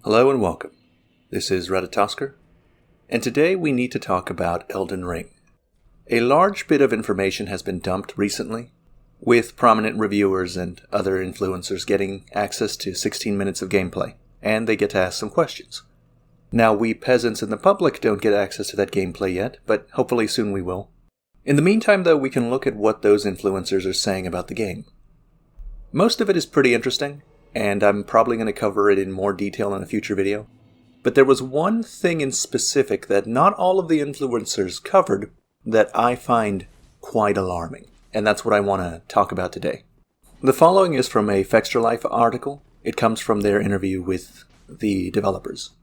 Hello and welcome. This is Redditosker, and today we need to talk about Elden Ring. A large bit of information has been dumped recently, with prominent reviewers and other influencers getting access to 16 minutes of gameplay, and they get to ask some questions. Now, we peasants in the public don't get access to that gameplay yet, but hopefully soon we will. In the meantime, though, we can look at what those influencers are saying about the game. Most of it is pretty interesting, and I'm probably going to cover it in more detail in a future video. But there was one thing in specific that not all of the influencers covered that I find quite alarming, and that's what I want to talk about today. The following is from a Fextra article. It comes from their interview with the developers.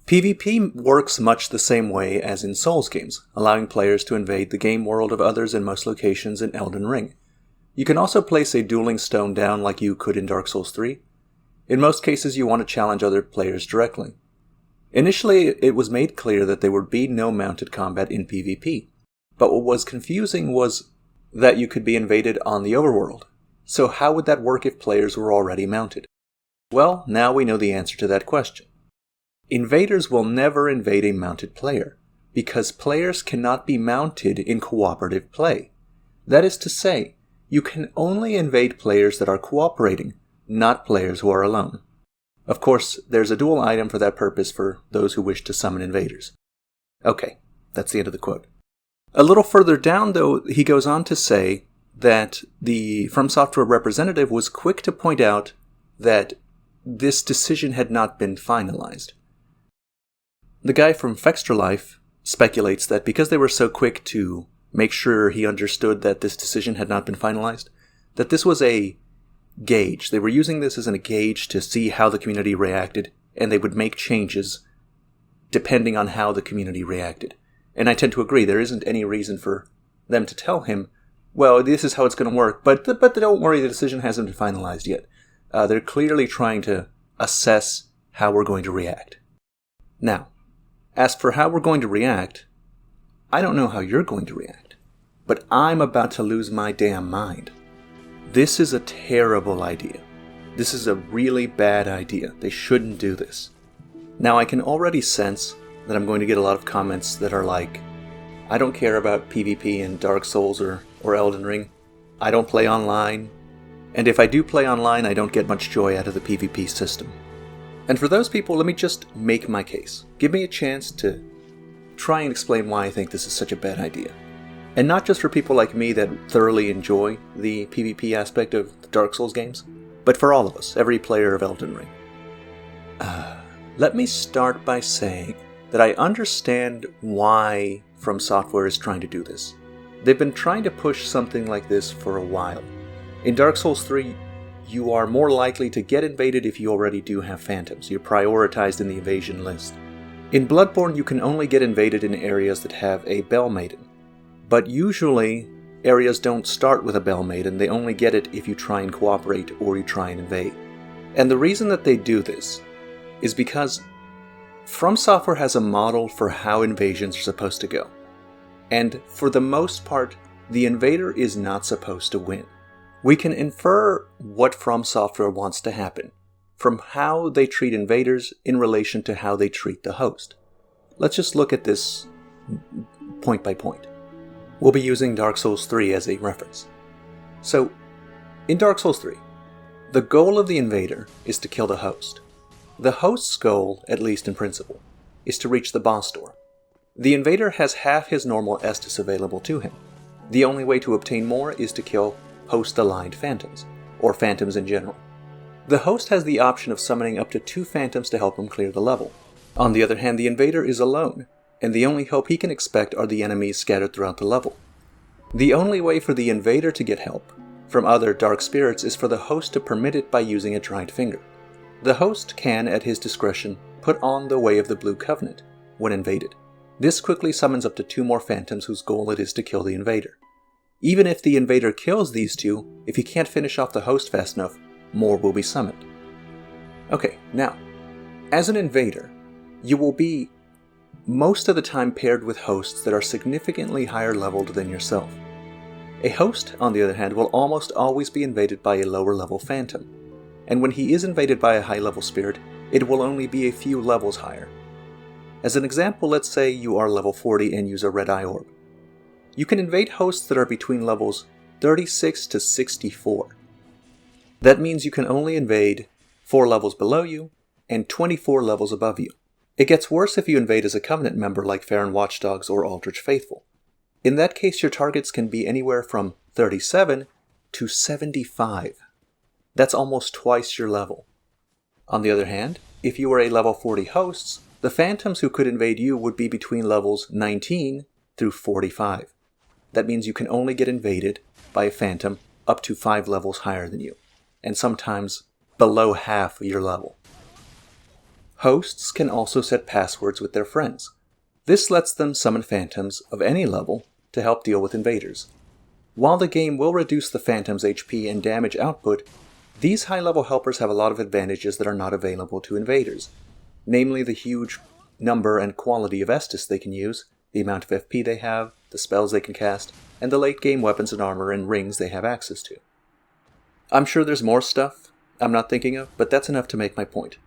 PvP works much the same way as in Souls games, allowing players to invade the game world of others in most locations in Elden Ring. You can also place a dueling stone down like you could in Dark Souls 3. In most cases, you want to challenge other players directly. Initially, it was made clear that there would be no mounted combat in PvP, but what was confusing was that you could be invaded on the overworld. So how would that work if players were already mounted? Well, now we know the answer to that question. Invaders will never invade a mounted player, because players cannot be mounted in cooperative play. That is to say, you can only invade players that are cooperating, not players who are alone. Of course, there's a dual item for that purpose for those who wish to summon invaders. Okay, that's the end of the quote. A little further down, though, he goes on to say that the From Software representative was quick to point out that this decision had not been finalized. The guy from Fextra speculates that because they were so quick to make sure he understood that this decision had not been finalized, that this was a gauge. They were using this as a gauge to see how the community reacted, and they would make changes depending on how the community reacted. And I tend to agree, there isn't any reason for them to tell him, well, this is how it's going to work, but don't worry, the decision hasn't been finalized yet. They're clearly trying to assess how we're going to react. Now, as for how we're going to react, I don't know how you're going to react, but I'm about to lose my damn mind. This is a terrible idea. This is a really bad idea. They shouldn't do this. Now, I can already sense that I'm going to get a lot of comments that are like, I don't care about PvP in Dark Souls or Elden Ring. I don't play online. And if I do play online, I don't get much joy out of the PvP system. And for those people, let me just make my case. Give me a chance to try and explain why I think this is such a bad idea. And not just for people like me that thoroughly enjoy the PvP aspect of the Dark Souls games, but for all of us, every player of Elden Ring. Let me start by saying that I understand why From Software is trying to do this. They've been trying to push something like this for a while. In Dark Souls 3, you are more likely to get invaded if you already do have phantoms. You're prioritized in the invasion list. In Bloodborne, you can only get invaded in areas that have a Bell Maiden. But usually, areas don't start with a Bell Maiden, they only get it if you try and cooperate or you try and invade. And the reason that they do this is because From Software has a model for how invasions are supposed to go. And for the most part, the invader is not supposed to win. We can infer what From Software wants to happen from how they treat invaders in relation to how they treat the host. Let's just look at this point by point. We'll be using Dark Souls 3 as a reference. So, in Dark Souls 3, the goal of the invader is to kill the host. The host's goal, at least in principle, is to reach the boss door. The invader has half his normal Estus available to him. The only way to obtain more is to kill host-aligned phantoms, or phantoms in general. The host has the option of summoning up to 2 phantoms to help him clear the level. On the other hand, the invader is alone, and the only help he can expect are the enemies scattered throughout the level. The only way for the invader to get help from other dark spirits is for the host to permit it by using a dried finger. The host can, at his discretion, put on the Way of the Blue Covenant when invaded. This quickly summons up to 2 more phantoms whose goal it is to kill the invader. Even if the invader kills these 2, if he can't finish off the host fast enough, more will be summoned. Okay, now, as an invader, you will be most of the time paired with hosts that are significantly higher leveled than yourself. A host, on the other hand, will almost always be invaded by a lower level phantom, and when he is invaded by a high level spirit, it will only be a few levels higher. As an example, let's say you are level 40 and use a red eye orb. You can invade hosts that are between levels 36 to 64. That means you can only invade 4 levels below you and 24 levels above you. It gets worse if you invade as a Covenant member like Farron Watchdogs or Aldrich Faithful. In that case, your targets can be anywhere from 37 to 75. That's almost twice your level. On the other hand, if you were a level 40 hosts, the phantoms who could invade you would be between levels 19 through 45. That means you can only get invaded by a phantom up to 5 levels higher than you, and sometimes below half your level. Hosts can also set passwords with their friends. This lets them summon phantoms of any level to help deal with invaders. While the game will reduce the phantom's HP and damage output, these high-level helpers have a lot of advantages that are not available to invaders, namely the huge number and quality of Estus they can use, the amount of FP they have, the spells they can cast, and the late-game weapons and armor and rings they have access to. I'm sure there's more stuff I'm not thinking of, but that's enough to make my point.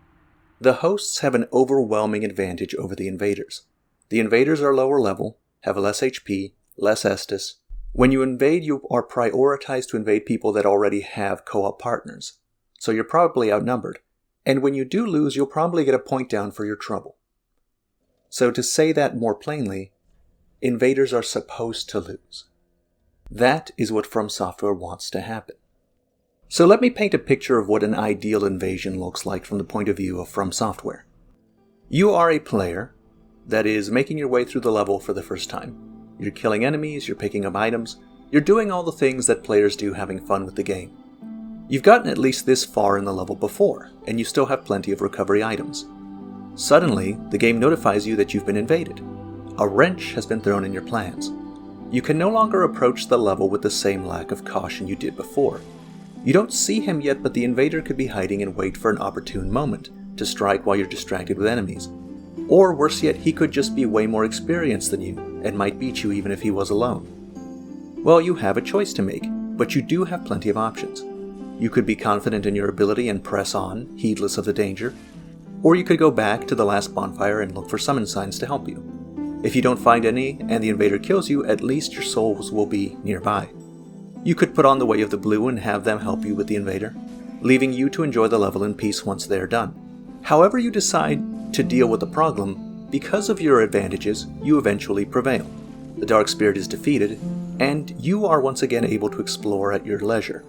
The hosts have an overwhelming advantage over the invaders. The invaders are lower level, have less HP, less Estus. When you invade, you are prioritized to invade people that already have co-op partners, so you're probably outnumbered. And when you do lose, you'll probably get a point down for your trouble. So to say that more plainly, invaders are supposed to lose. That is what From Software wants to happen. So let me paint a picture of what an ideal invasion looks like from the point of view of From Software. You are a player that is making your way through the level for the first time. You're killing enemies, you're picking up items, you're doing all the things that players do having fun with the game. You've gotten at least this far in the level before, and you still have plenty of recovery items. Suddenly, the game notifies you that you've been invaded. A wrench has been thrown in your plans. You can no longer approach the level with the same lack of caution you did before. You don't see him yet, but the invader could be hiding and wait for an opportune moment to strike while you're distracted with enemies. Or worse yet, he could just be way more experienced than you, and might beat you even if he was alone. Well, you have a choice to make, but you do have plenty of options. You could be confident in your ability and press on, heedless of the danger. Or you could go back to the last bonfire and look for summon signs to help you. If you don't find any, and the invader kills you, at least your souls will be nearby. You could put on the Way of the Blue and have them help you with the invader, leaving you to enjoy the level in peace once they're done. However you decide to deal with the problem, because of your advantages, you eventually prevail. The Dark Spirit is defeated, and you are once again able to explore at your leisure.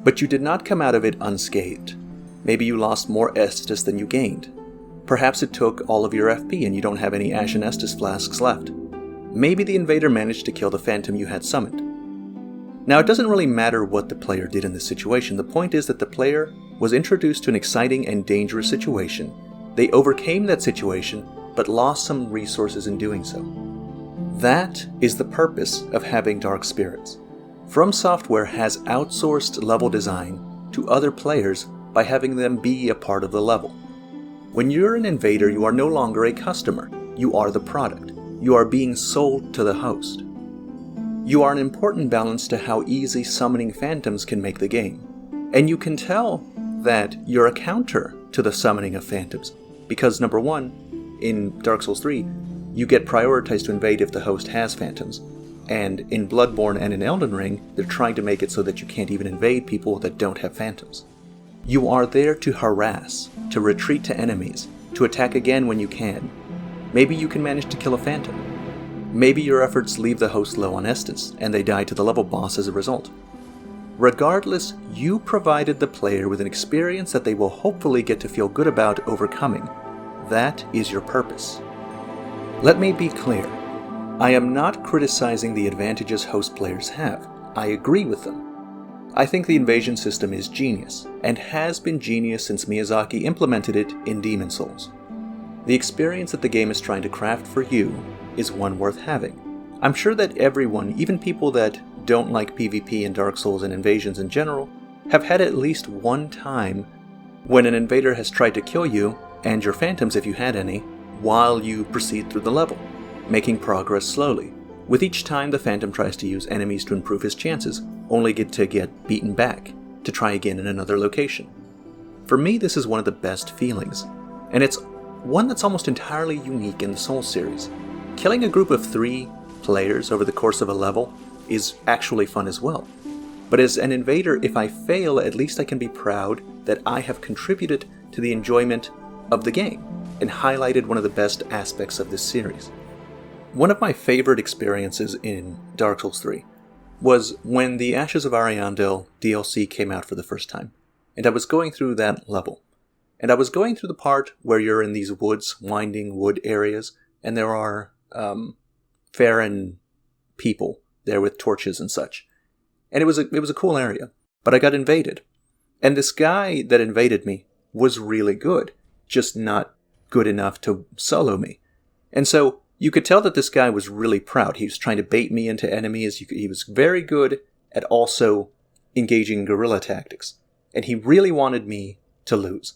But you did not come out of it unscathed. Maybe you lost more Estus than you gained. Perhaps it took all of your FP and you don't have any Ashen Estus flasks left. Maybe the invader managed to kill the phantom you had summoned. Now, it doesn't really matter what the player did in this situation. The point is that the player was introduced to an exciting and dangerous situation. They overcame that situation, but lost some resources in doing so. That is the purpose of having Dark Spirits. From Software has outsourced level design to other players by having them be a part of the level. When you're an invader, you are no longer a customer. You are the product. You are being sold to the host. You are an important balance to how easy summoning phantoms can make the game. And you can tell that you're a counter to the summoning of phantoms, because number one, in Dark Souls 3, you get prioritized to invade if the host has phantoms. And in Bloodborne and in Elden Ring, they're trying to make it so that you can't even invade people that don't have phantoms. You are there to harass, to retreat to enemies, to attack again when you can. Maybe you can manage to kill a phantom. Maybe your efforts leave the host low on Estus, and they die to the level boss as a result. Regardless, you provided the player with an experience that they will hopefully get to feel good about overcoming. That is your purpose. Let me be clear. I am not criticizing the advantages host players have. I agree with them. I think the invasion system is genius, and has been genius since Miyazaki implemented it in Demon Souls. The experience that the game is trying to craft for you is one worth having. I'm sure that everyone, even people that don't like PvP and Dark Souls and invasions in general, have had at least one time when an invader has tried to kill you, and your phantoms if you had any, while you proceed through the level, making progress slowly. With each time the phantom tries to use enemies to improve his chances, only to get beaten back, to try again in another location. For me, this is one of the best feelings. and it's one that's almost entirely unique in the Souls series. Killing a group of 3 players over the course of a level is actually fun as well. But as an invader, if I fail, at least I can be proud that I have contributed to the enjoyment of the game and highlighted one of the best aspects of this series. One of my favorite experiences in Dark Souls 3 was when the Ashes of Ariandel DLC came out for the first time, and I was going through that level. And I was going through the part where you're in these woods, winding wood areas, and there are Farron people there with torches and such. And it was a cool area, but I got invaded. And this guy that invaded me was really good, just not good enough to solo me. And so you could tell that this guy was really proud. He was trying to bait me into enemies. He was very good at also engaging guerrilla tactics. And he really wanted me to lose.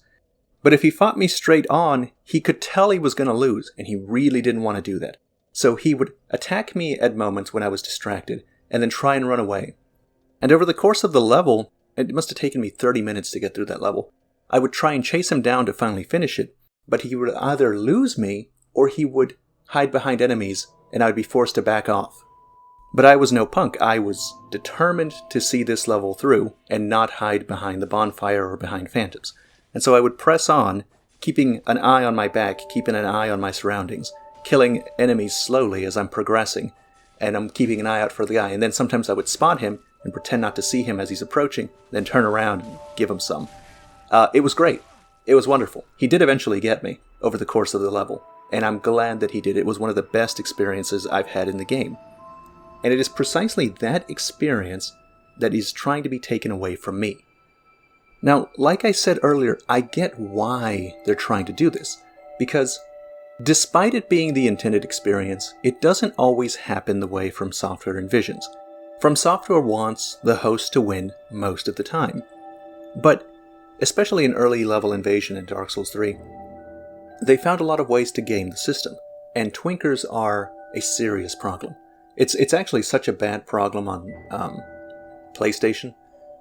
But if he fought me straight on, he could tell he was going to lose, and he really didn't want to do that. So he would attack me at moments when I was distracted, and then try and run away. And over the course of the level, it must have taken me 30 minutes to get through that level, I would try and chase him down to finally finish it, but he would either lose me, or he would hide behind enemies, and I would be forced to back off. But I was no punk. I was determined to see this level through, and not hide behind the bonfire or behind phantoms. And so I would press on, keeping an eye on my back, keeping an eye on my surroundings, killing enemies slowly as I'm progressing, and I'm keeping an eye out for the guy. And then sometimes I would spot him and pretend not to see him as he's approaching, then turn around and give him some. It was great. It was wonderful. He did eventually get me over the course of the level, and I'm glad that he did. It was one of the best experiences I've had in the game. And it is precisely that experience that is trying to be taken away from me. Now, like I said earlier, I get why they're trying to do this, because despite it being the intended experience, it doesn't always happen the way From Software envisions. From Software wants the host to win most of the time. But, especially in early level invasion in Dark Souls 3, they found a lot of ways to game the system, and twinkers are a serious problem. It's actually such a bad problem on PlayStation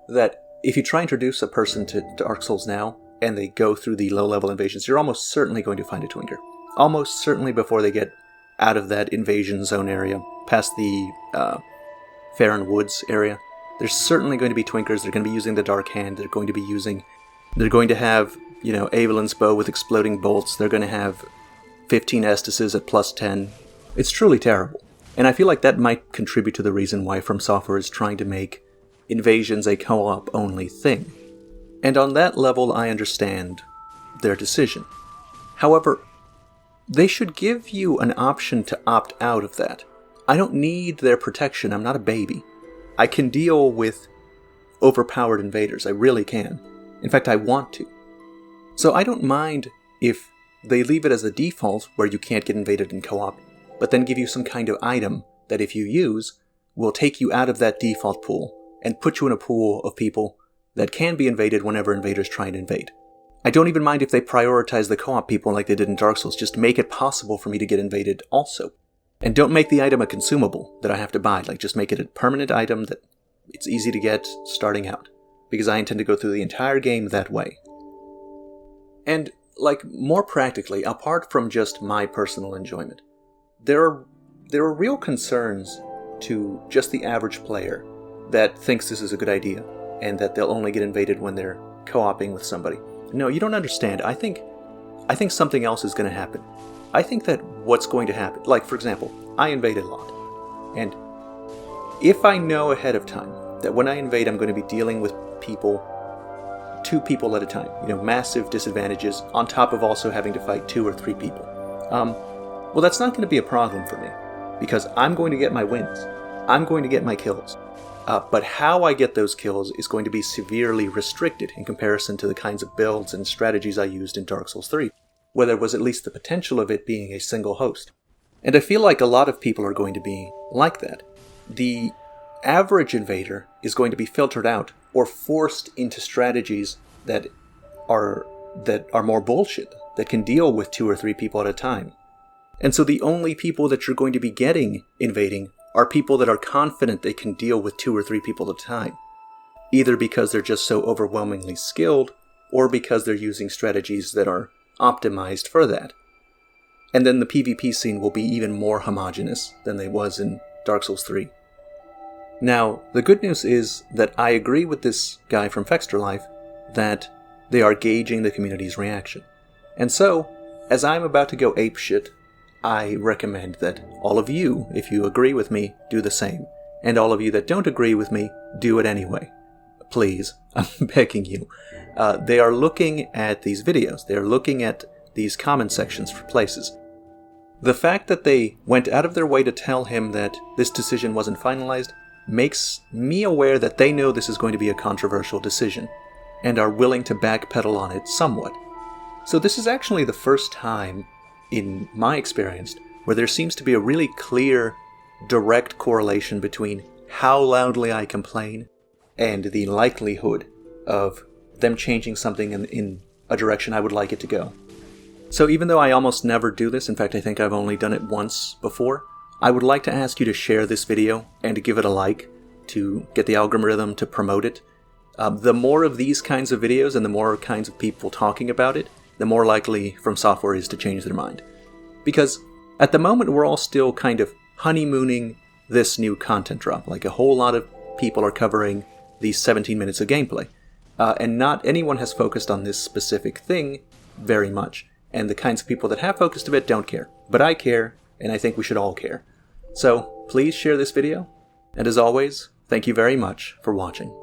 that if you try to introduce a person to Dark Souls now, and they go through the low-level invasions, you're almost certainly going to find a twinker. Almost certainly before they get out of that invasion zone area, past the Farron Woods area. There's certainly going to be twinkers. They're going to be using the Dark Hand. They're going to have, Evelyn's bow with exploding bolts. They're going to have 15 Estises at plus 10. It's truly terrible. And I feel like that might contribute to the reason why From Software is trying to make invasions a co-op only thing. And on that level, I understand their decision. However, they should give you an option to opt out of that. I don't need their protection. I'm not a baby. I can deal with overpowered invaders. I really can. In fact, I want to. So I don't mind if they leave it as a default where you can't get invaded in co-op, but then give you some kind of item that if you use, will take you out of that default pool and put you in a pool of people that can be invaded whenever invaders try and invade. I don't even mind if they prioritize the co-op people like they did in Dark Souls. Just make it possible for me to get invaded also. And don't make the item a consumable that I have to buy. Just make it a permanent item that it's easy to get starting out. Because I intend to go through the entire game that way. And, more practically, apart from just my personal enjoyment, there are real concerns to just the average player that thinks this is a good idea, and that they'll only get invaded when they're co-oping with somebody. No, you don't understand. I think something else is going to happen. I think that what's going to happen, for example, I invade a lot. And if I know ahead of time that when I invade I'm going to be dealing with people, 2 people at a time, massive disadvantages, on top of also having to fight 2 or 3 people, well, that's not going to be a problem for me, because I'm going to get my wins. I'm going to get my kills. But how I get those kills is going to be severely restricted in comparison to the kinds of builds and strategies I used in Dark Souls 3, where there was at least the potential of it being a single host. And I feel like a lot of people are going to be like that. The average invader is going to be filtered out or forced into strategies that are more bullshit, that can deal with 2 or 3 people at a time. And so the only people that you're going to be getting invading are people that are confident they can deal with 2 or 3 people at a time. Either because they're just so overwhelmingly skilled, or because they're using strategies that are optimized for that. And then the PvP scene will be even more homogeneous than it was in Dark Souls 3. Now, the good news is that I agree with this guy from Fextra Life that they are gauging the community's reaction. And so, as I'm about to go apeshit, I recommend that all of you, if you agree with me, do the same. And all of you that don't agree with me, do it anyway. Please, I'm begging you. They are looking at these videos. They are looking at these comment sections for places. The fact that they went out of their way to tell him that this decision wasn't finalized makes me aware that they know this is going to be a controversial decision, and are willing to backpedal on it somewhat. So this is actually the first time, in my experience, where there seems to be a really clear, direct correlation between how loudly I complain and the likelihood of them changing something in a direction I would like it to go. So even though I almost never do this, in fact I think I've only done it once before, I would like to ask you to share this video and to give it a like, to get the algorithm to promote it. The more of these kinds of videos and the more kinds of people talking about it, the more likely From Software is to change their mind. Because at the moment we're all still kind of honeymooning this new content drop. Like a whole lot of people are covering these 17 minutes of gameplay. And not anyone has focused on this specific thing very much. And the kinds of people that have focused a bit don't care. But I care, and I think we should all care. So please share this video. And as always, thank you very much for watching.